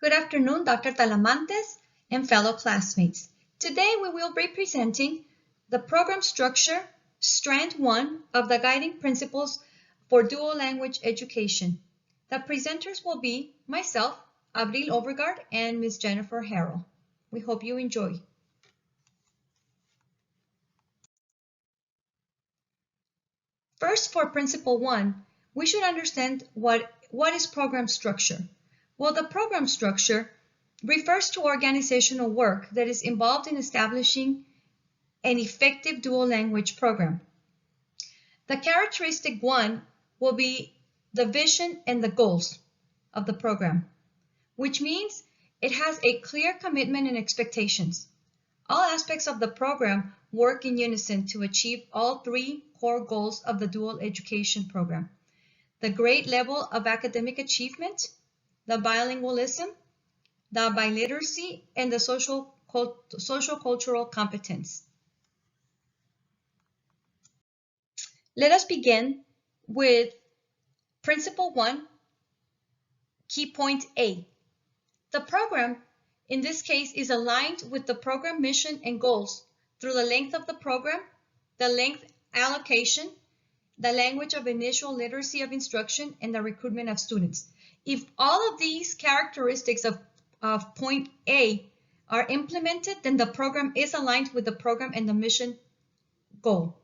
Good afternoon, Dr. Talamantes and fellow classmates. Today we will be presenting the program structure, Strand 1 of the Guiding Principles for Dual Language Education. The presenters will be myself, Abril Overgaard, and Ms. Jennifer Harrell. We hope you enjoy. First, for Principle 1, we should understand what is program structure. Well, the program structure refers to organizational work that is involved in establishing an effective dual language program. The characteristic 1 will be the vision and the goals of the program, which means it has a clear commitment and expectations. All aspects of the program work in unison to achieve all three core goals of the dual education program: the grade level of academic achievement, the bilingualism, the biliteracy, and the social cultural competence. Let us begin with Principle 1, Key Point A. The program, in this case, is aligned with the program mission and goals through the length of the program, the length allocation, the language of initial literacy of instruction, and the recruitment of students. If all of these characteristics of point A are implemented, then the program is aligned with the program and the mission goal.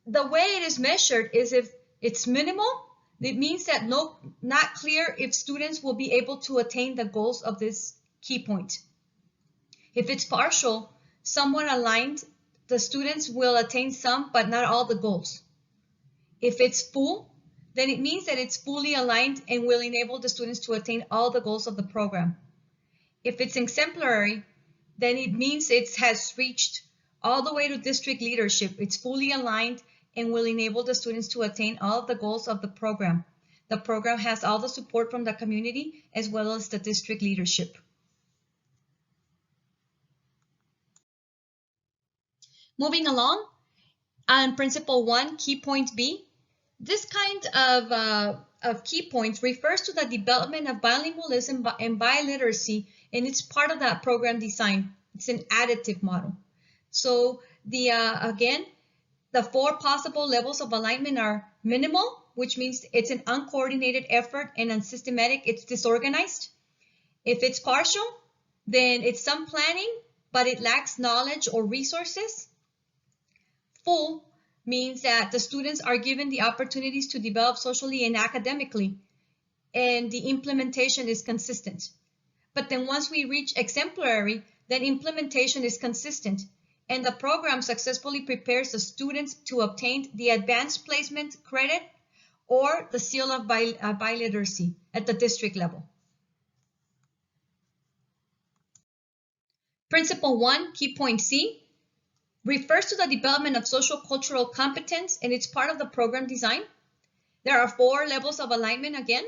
The way it is measured is if it's minimal, it means that not clear if students will be able to attain the goals of this key point. If it's partial, somewhat aligned, the students will attain some, but not all the goals. If it's full, then it means that it's fully aligned and will enable the students to attain all the goals of the program. If it's exemplary, then it means it has reached all the way to district leadership. It's fully aligned and will enable the students to attain all of the goals of the program. The program has all the support from the community as well as the district leadership. Moving along, on Principle 1, Key Point B, this kind of key points refers to the development of bilingualism and biliteracy, and it's part of that program design. It's an additive model. So again, the four possible levels of alignment are minimal, which means it's an uncoordinated effort and unsystematic, it's disorganized. If it's partial, then it's some planning, but it lacks knowledge or resources. Full means that the students are given the opportunities to develop socially and academically, and the implementation is consistent. But then once we reach exemplary, then implementation is consistent, and the program successfully prepares the students to obtain the advanced placement credit or the seal of biliteracy at the district level. Principle 1, Key Point C, refers to the development of social cultural competence, and it's part of the program design. There are four levels of alignment again,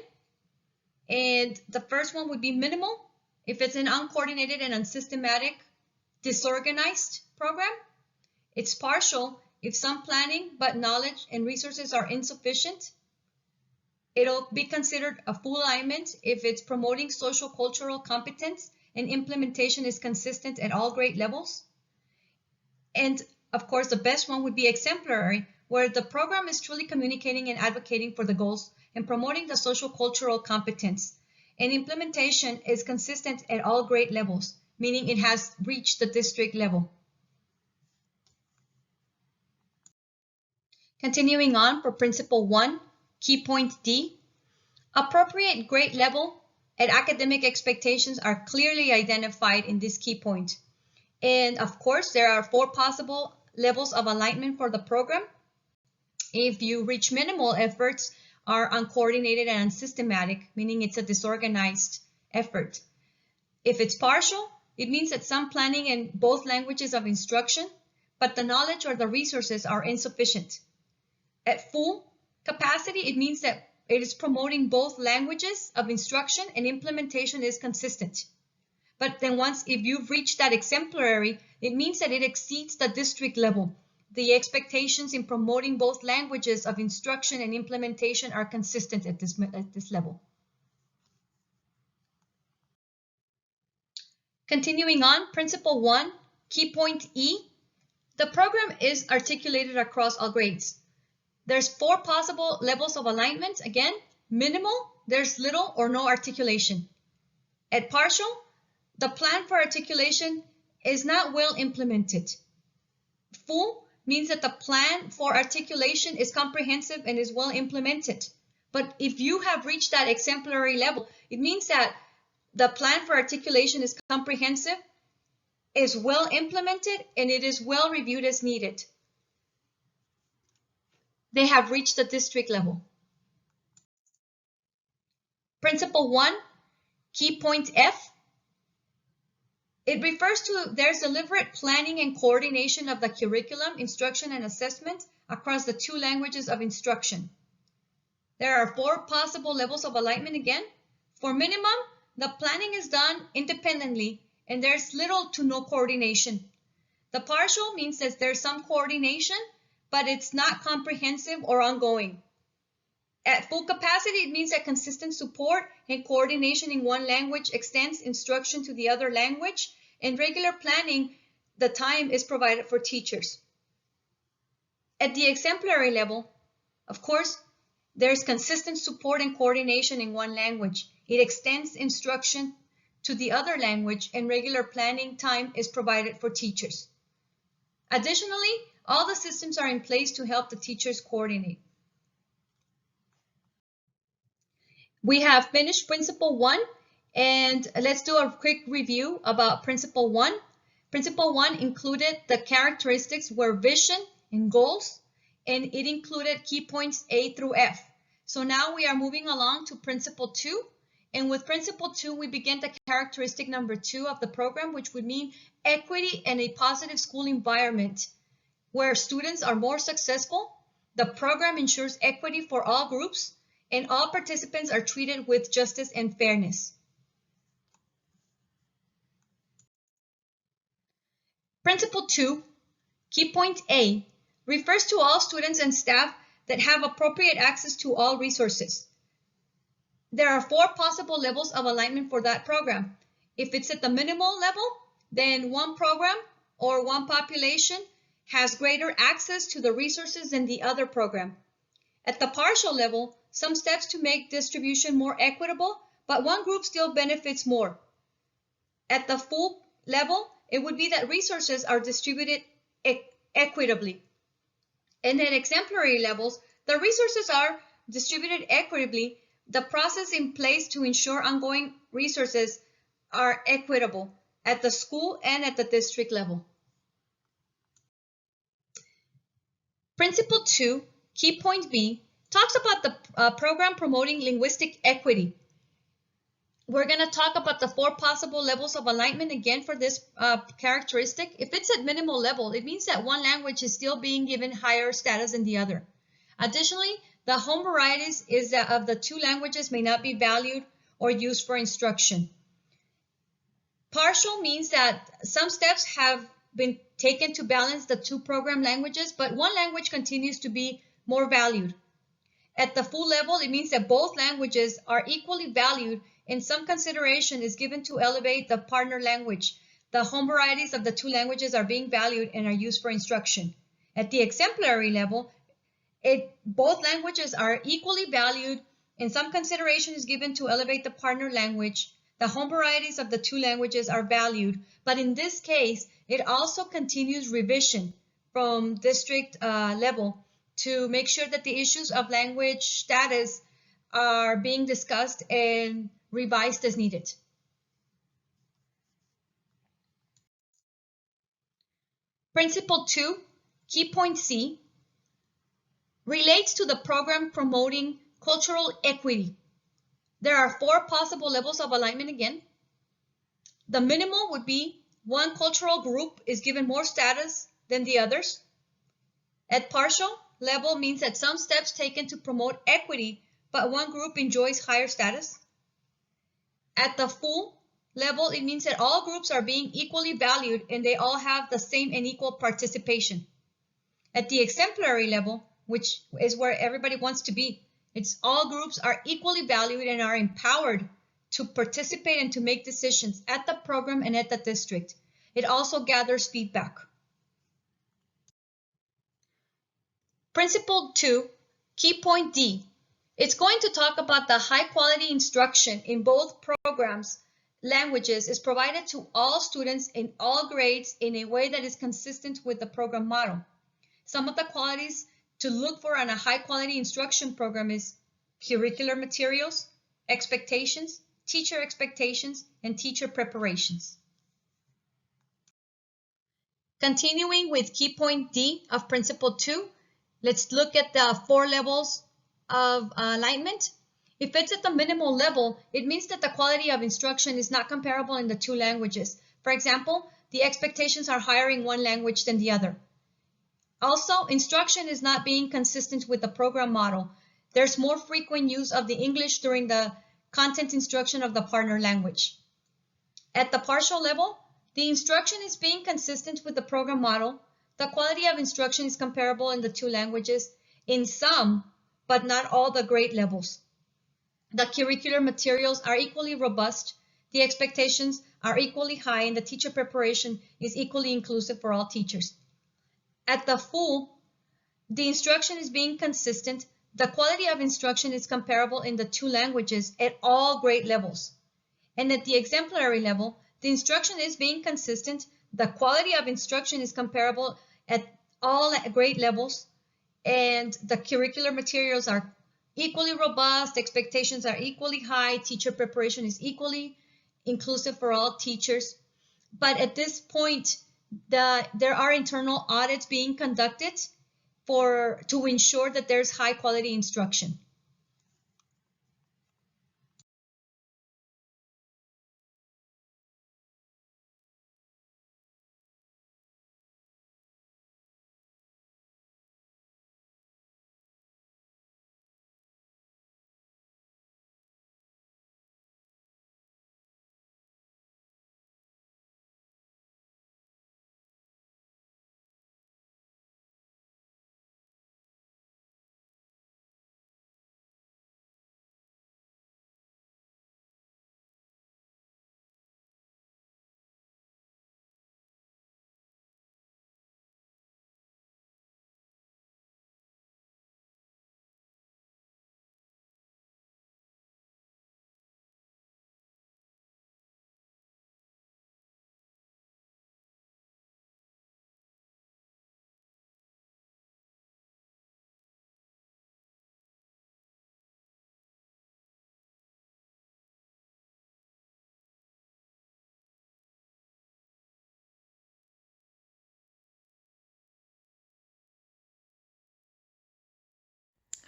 and the first one would be minimal. If it's an uncoordinated and unsystematic, disorganized program. It's partial if some planning but knowledge and resources are insufficient. It'll be considered a full alignment if it's promoting social cultural competence and implementation is consistent at all grade levels. And of course, the best one would be exemplary, where the program is truly communicating and advocating for the goals and promoting the social cultural competence. And implementation is consistent at all grade levels, meaning it has reached the district level. Continuing on for Principle 1, Key Point D, appropriate grade level and academic expectations are clearly identified in this key point. And of course, there are four possible levels of alignment for the program. If you reach minimal, efforts are uncoordinated and unsystematic, meaning it's a disorganized effort. If it's partial, it means that some planning in both languages of instruction, but the knowledge or the resources are insufficient. At full capacity, it means that it is promoting both languages of instruction and implementation is consistent. But then if you've reached that exemplary, it means that it exceeds the district level. The expectations in promoting both languages of instruction and implementation are consistent at this level. Continuing on, Principle 1, Key Point E. The program is articulated across all grades. There's 4 possible levels of alignment. Again, minimal, there's little or no articulation. At partial, the plan for articulation is not well implemented. Full means that the plan for articulation is comprehensive and is well implemented. But if you have reached that exemplary level, it means that the plan for articulation is comprehensive, is well implemented, and it is well reviewed as needed. They have reached the district level. Principle 1, Key Point F. It refers to there's deliberate planning and coordination of the curriculum, instruction, and assessment across the 2 languages of instruction. There are 4 possible levels of alignment again. For minimum, the planning is done independently and there's little to no coordination. The partial means that there's some coordination, but it's not comprehensive or ongoing. At full capacity, it means that consistent support and coordination in one language extends instruction to the other language. In regular planning, the time is provided for teachers. At the exemplary level, of course, there's consistent support and coordination in one language. It extends instruction to the other language, and regular planning time is provided for teachers. Additionally, all the systems are in place to help the teachers coordinate. We have finished Principle 1, and let's do a quick review about Principle 1. Principle 1 included the characteristics were vision and goals, and it included key points A through F. So now we are moving along to Principle 2, and with Principle 2, we begin the characteristic number 2 of the program, which would mean equity and a positive school environment where students are more successful. The program ensures equity for all groups, and all participants are treated with justice and fairness. Principle 2, Key Point A, refers to all students and staff that have appropriate access to all resources. There are 4 possible levels of alignment for that program. If it's at the minimal level, then one program or one population has greater access to the resources than the other program. At the partial level, some steps to make distribution more equitable, but one group still benefits more. At the full level, it would be that resources are distributed equitably. And at exemplary levels, the resources are distributed equitably. The process in place to ensure ongoing resources are equitable at the school and at the district level. Principle 2, Key Point B, talks about the program promoting linguistic equity. We're going to talk about the 4 possible levels of alignment again for this characteristic. If it's at minimal level, it means that one language is still being given higher status than the other. Additionally, the home varieties is that of the 2 languages may not be valued or used for instruction. Partial means that some steps have been taken to balance the 2 program languages, but one language continues to be more valued. At the full level, it means that both languages are equally valued and some consideration is given to elevate the partner language. The home varieties of the 2 languages are being valued and are used for instruction. At the exemplary level, both languages are equally valued and some consideration is given to elevate the partner language. The home varieties of the 2 languages are valued, but in this case, it also continues revision from district level to make sure that the issues of language status are being discussed and revised as needed. Principle 2, Key Point C, relates to the program promoting cultural equity. There are 4 possible levels of alignment again. The minimal would be one cultural group is given more status than the others. At partial level means that some steps taken to promote equity, but one group enjoys higher status. At the full level, it means that all groups are being equally valued and they all have the same and equal participation. At the exemplary level, which is where everybody wants to be, it's all groups are equally valued and are empowered to participate and to make decisions at the program and at the district. It also gathers feedback. Principle 2, key point D. It's going to talk about the high quality instruction in both programs. Languages is provided to all students in all grades in a way that is consistent with the program model. Some of the qualities to look for on a high quality instruction program is curricular materials, expectations, teacher expectations, and teacher preparations. Continuing with key point D of principle 2, let's look at the 4 levels of alignment. If it's at the minimal level, it means that the quality of instruction is not comparable in the 2 languages. For example, the expectations are higher in one language than the other. Also, instruction is not being consistent with the program model. There's more frequent use of the English during the content instruction of the partner language. At the partial level, the instruction is being consistent with the program model. The quality of instruction is comparable in the 2 languages in some, but not all the grade levels. The curricular materials are equally robust, the expectations are equally high, and the teacher preparation is equally inclusive for all teachers. At the full, the instruction is being consistent. The quality of instruction is comparable in the 2 languages at all grade levels. And at the exemplary level, the instruction is being consistent. The quality of instruction is comparable at all grade levels, and the curricular materials are equally robust, expectations are equally high, teacher preparation is equally inclusive for all teachers. But at this point, there are internal audits being conducted to ensure that there's high quality instruction.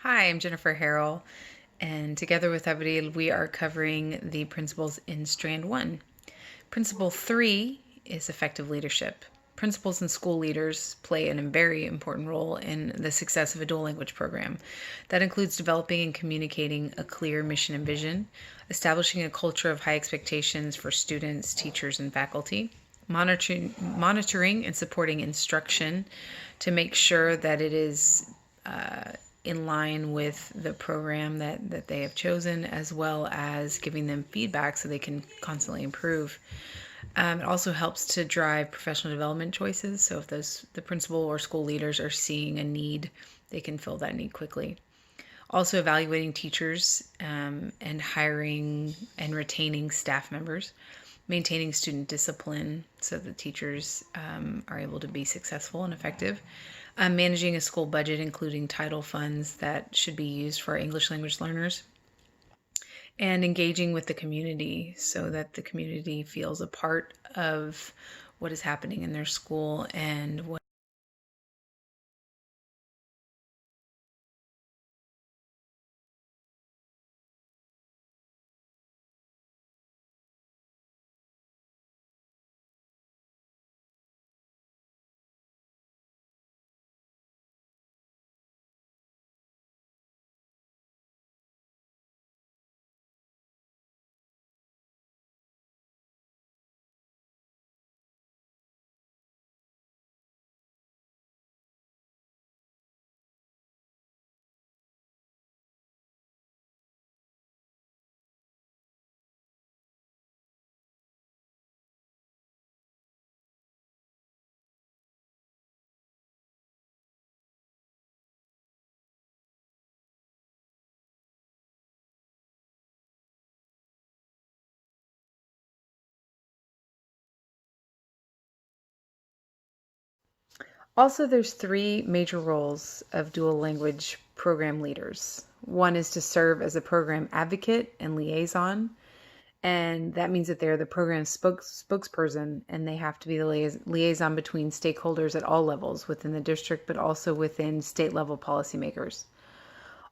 Hi, I'm Jennifer Harrell, and together with Ebony, we are covering the principles in Strand 1. Principle 3 is effective leadership. Principals and school leaders play a very important role in the success of a dual language program. That includes developing and communicating a clear mission and vision, establishing a culture of high expectations for students, teachers, and faculty, monitoring and supporting instruction to make sure that it is in line with the program that they have chosen, as well as giving them feedback so they can constantly improve. It also helps to drive professional development choices. So if the principal or school leaders are seeing a need, they can fill that need quickly. Also evaluating teachers and hiring and retaining staff members, maintaining student discipline so that teachers are able to be successful and effective, managing a school budget, including title funds that should be used for English language learners, and engaging with the community so that the community feels a part of what is happening in their school and what Also, there's three major roles of dual language program leaders. One is to serve as a program advocate and liaison, and that means that they're the program spokesperson, and they have to be the liaison between stakeholders at all levels within the district, but also within state level policymakers.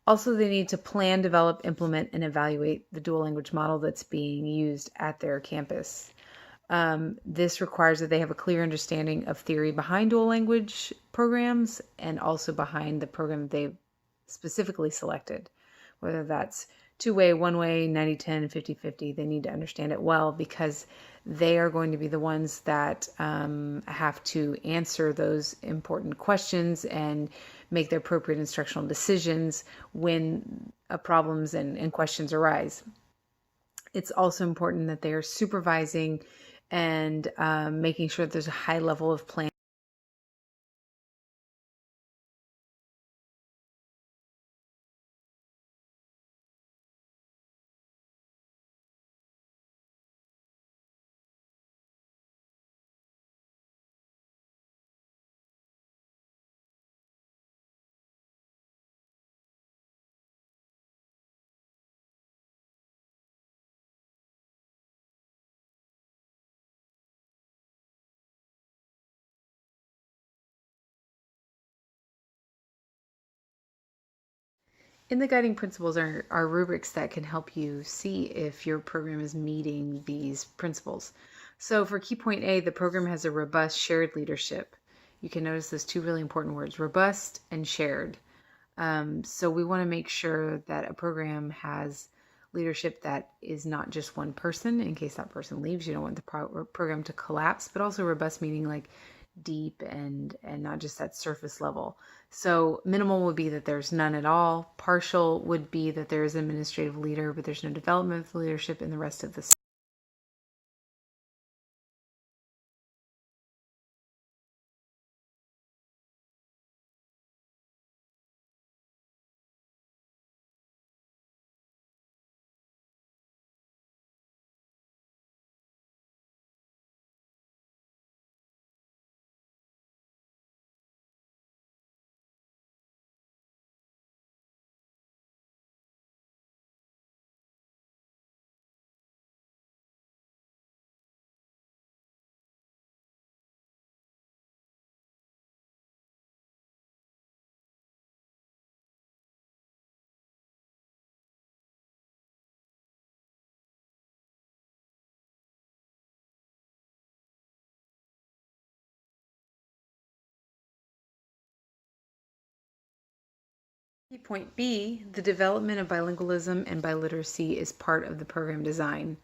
Also, they need to plan, develop, implement, and evaluate the dual language model that's being used at their campus. This requires that they have a clear understanding of theory behind dual language programs and also behind the program that they've specifically selected, whether that's two-way, one-way, 90-10, 50-50. They need to understand it well because they are going to be the ones that have to answer those important questions and make the appropriate instructional decisions when problems and questions arise. It's also important that they are supervising and making sure that there's a high level of planning. In the guiding principles are rubrics that can help you see if your program is meeting these principles. So for key point A, the program has a robust shared leadership. You can notice those two really important words, robust and shared. So we want to make sure that a program has leadership that is not just one person. In case that person leaves, you don't want the program to collapse, but also robust meaning like deep and not just that surface level. So minimal would be that there's none at all. Partial would be that there is an administrative leader, but there's no development of leadership in the rest of the. Point B, the development of bilingualism and biliteracy is part of the program design.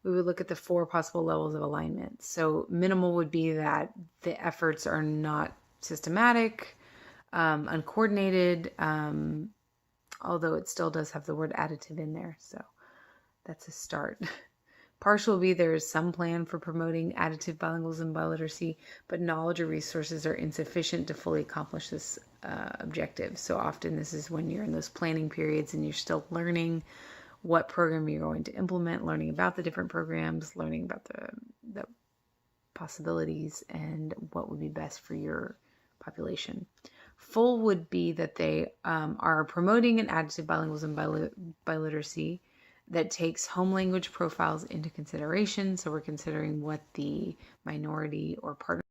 We would look at the four possible levels of alignment. So minimal would be that the efforts are not systematic, uncoordinated, although it still does have the word additive in there. So that's a start. Partial will be there is some plan for promoting additive bilingualism and biliteracy, but knowledge or resources are insufficient to fully accomplish this objective. So often this is when you're in those planning periods and you're still learning what program you're going to implement, learning about the different programs, learning about the possibilities and what would be best for your population. Full would be that they are promoting an additive bilingualism biliteracy that takes home language profiles into consideration. So we're considering what the minority or partner.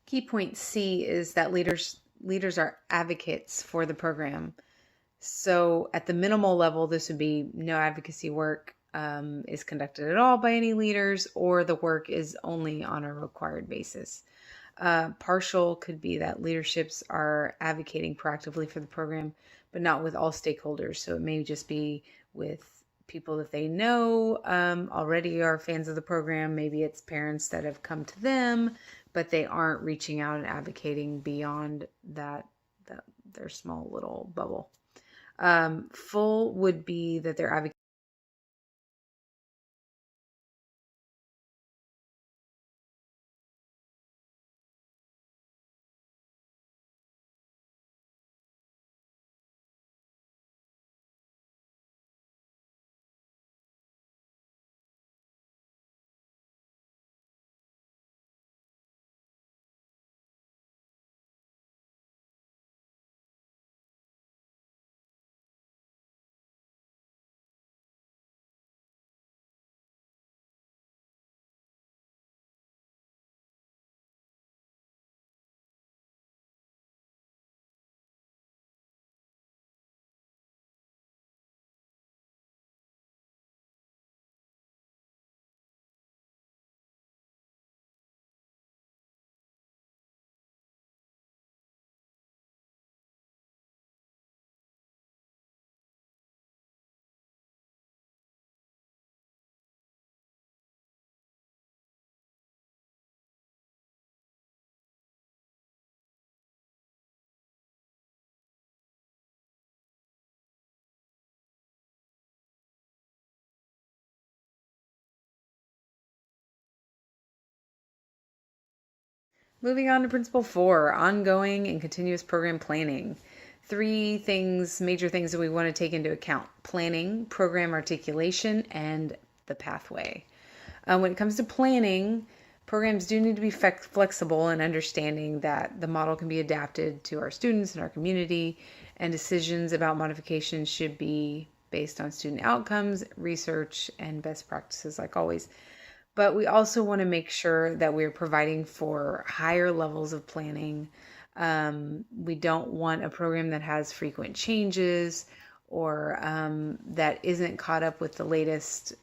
Key point C is that leaders are advocates for the program. So at the minimal level, this would be no advocacy work is conducted at all by any leaders, or the work is only on a required basis. Partial could be that leaderships are advocating proactively for the program, but not with all stakeholders. So it may just be with people that they know already are fans of the program. Maybe it's parents that have come to them, but they aren't reaching out and advocating beyond that their small little bubble. Full would be that they're advocating. Moving on to Principle 4, ongoing and continuous program planning. Three things, major things that we want to take into account: planning, program articulation, and the pathway. When it comes to planning, programs do need to be flexible and understanding that the model can be adapted to our students and our community, and decisions about modifications should be based on student outcomes, research, and best practices, like always. But we also want to make sure that we're providing for higher levels of planning. We don't want a program that has frequent changes or that isn't caught up with the latest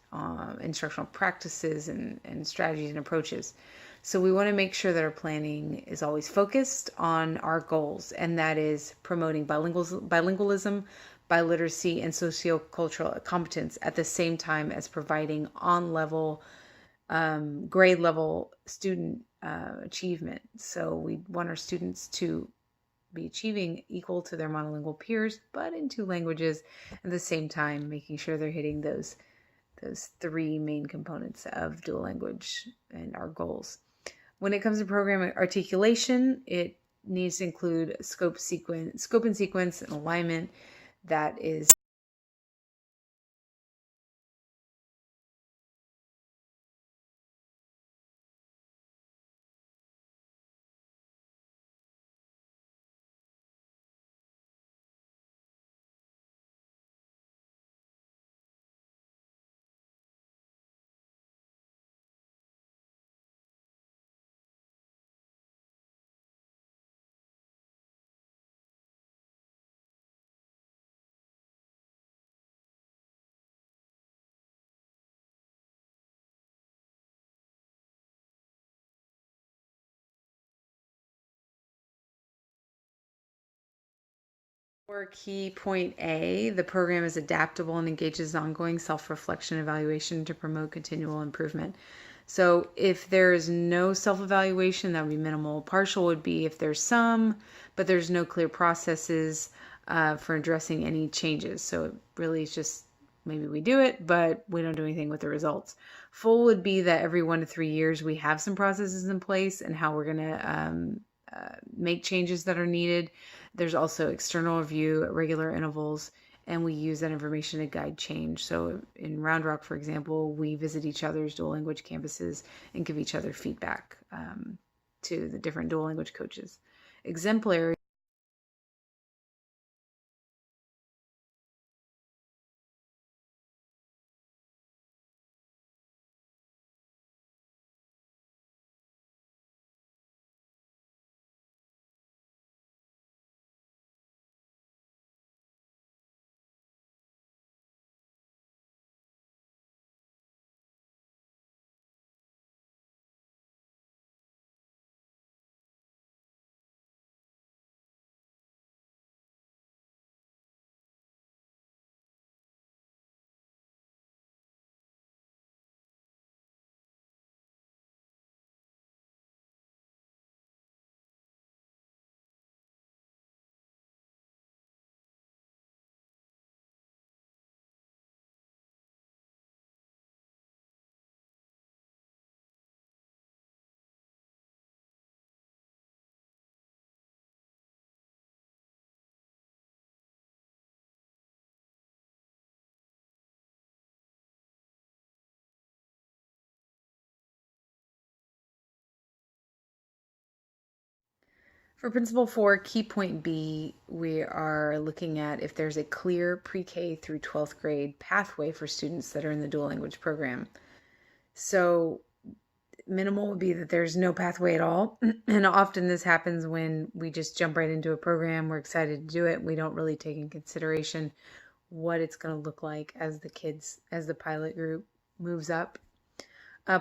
instructional practices and strategies and approaches. So we want to make sure that our planning is always focused on our goals, and that is promoting bilingualism, biliteracy, and sociocultural competence at the same time as providing on-level grade level student achievement. So we want our students to be achieving equal to their monolingual peers, but in two languages at the same time, making sure they're hitting those three main components of dual language and our goals. When it comes to program articulation, it needs to include scope and sequence and alignment that is for key point A. The program is adaptable and engages ongoing self-reflection evaluation to promote continual improvement. So if there is no self-evaluation, that would be minimal. Partial would be if there's some, but there's no clear processes for addressing any changes. So it really is just maybe we do it, but we don't do anything with the results. Full would be that every 1 to 3 years we have some processes in place and how we're going to make changes that are needed. There's also external review at regular intervals, and we use that information to guide change. So in Round Rock, for example, we visit each other's dual language campuses and give each other feedback to the different dual language coaches. Exemplary For Principle 4, key point B, we are looking at if there's a clear pre-K through 12th grade pathway for students that are in the dual language program. So minimal would be that there's no pathway at all. And often this happens when we just jump right into a program. We're excited to do it. We don't really take in consideration what it's going to look like as the pilot group moves up.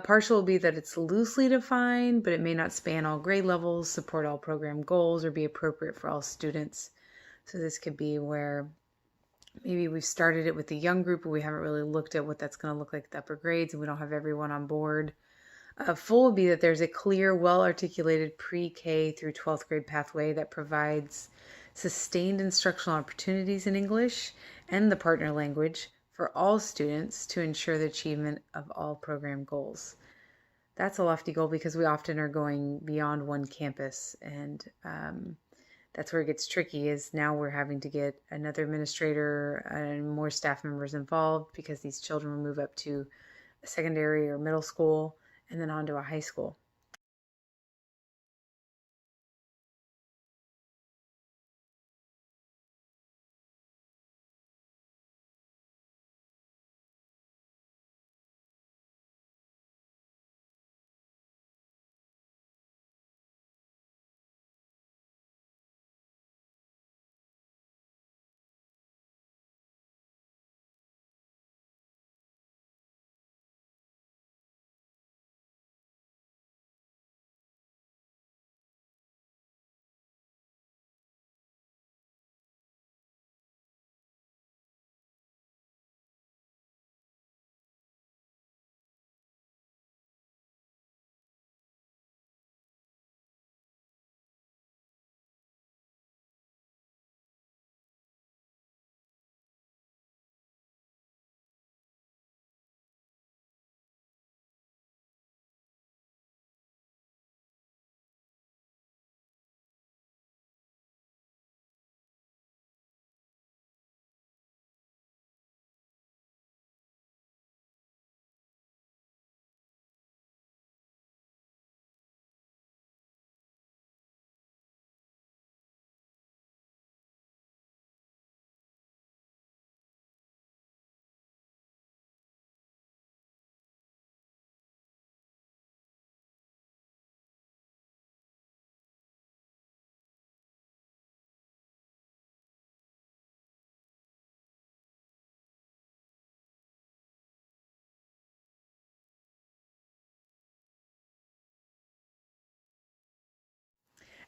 Partial will be that it's loosely defined, but it may not span all grade levels, support all program goals, or be appropriate for all students. So this could be where maybe we've started it with the young group, but we haven't really looked at what that's going to look like at the upper grades, and we don't have everyone on board. Full would be that there's a clear, well-articulated pre-K through 12th grade pathway that provides sustained instructional opportunities in English and the partner language for all students to ensure the achievement of all program goals. That's a lofty goal because we often are going beyond one campus, and that's where it gets tricky, is now we're having to get another administrator and more staff members involved because these children will move up to a secondary or middle school and then on to a high school.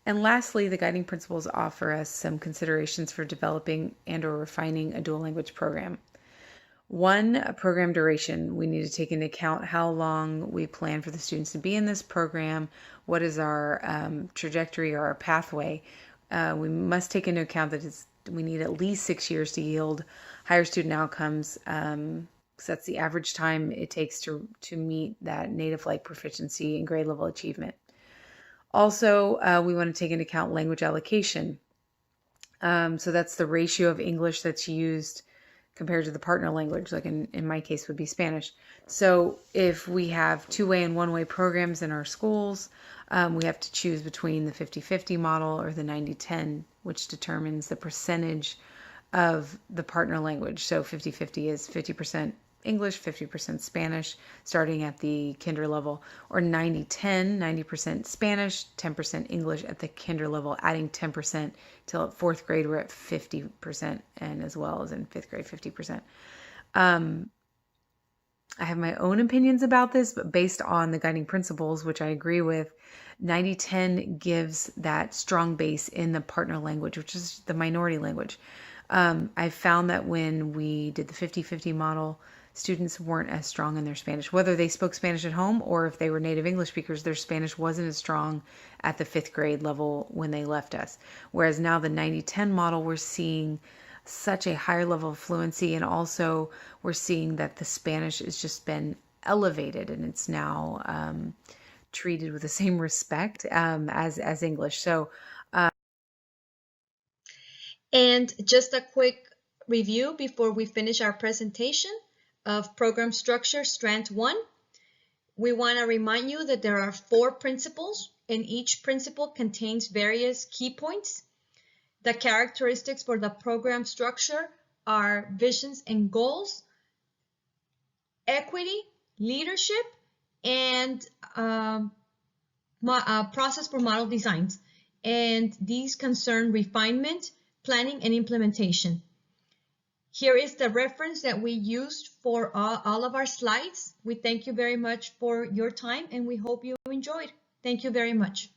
And lastly, the guiding principles offer us some considerations for developing and or refining a dual language program. One, program duration. We need to take into account how long we plan for the students to be in this program. What is our trajectory or our pathway? We must take into account that we need at least 6 years to yield higher student outcomes. So that's the average time it takes to meet that native-like proficiency and grade level achievement. Also, we want to take into account language allocation. So that's the ratio of English that's used compared to the partner language, like in my case would be Spanish. So if we have two-way and one-way programs in our schools, we have to choose between the 50-50 model or the 90-10, which determines the percentage of the partner language. So 50-50 is 50% English, 50% Spanish, starting at the kinder level, or 90-10, 90% Spanish, 10% English at the kinder level, adding 10% till at fourth grade we're at 50%, and as well as in fifth grade 50%. I have my own opinions about this, but based on the guiding principles, which I agree with, 90-10 gives that strong base in the partner language, which is the minority language. I found that when we did the 50-50 model, students weren't as strong in their Spanish. Whether they spoke Spanish at home or if they were native English speakers, their Spanish wasn't as strong at the fifth grade level when they left us. Whereas now the 90-10 model, we're seeing such a higher level of fluency, and also we're seeing that the Spanish has just been elevated and it's now treated with the same respect as English. So And just a quick review before we finish our presentation of program structure, Strand 1. We want to remind you that there are 4 principles and each principle contains various key points. The characteristics for the program structure are visions and goals, equity, leadership, and process for model designs. And these concern refinement, planning, and implementation. Here is the reference that we used for all of our slides. We thank you very much for your time, and we hope you enjoyed. Thank you very much.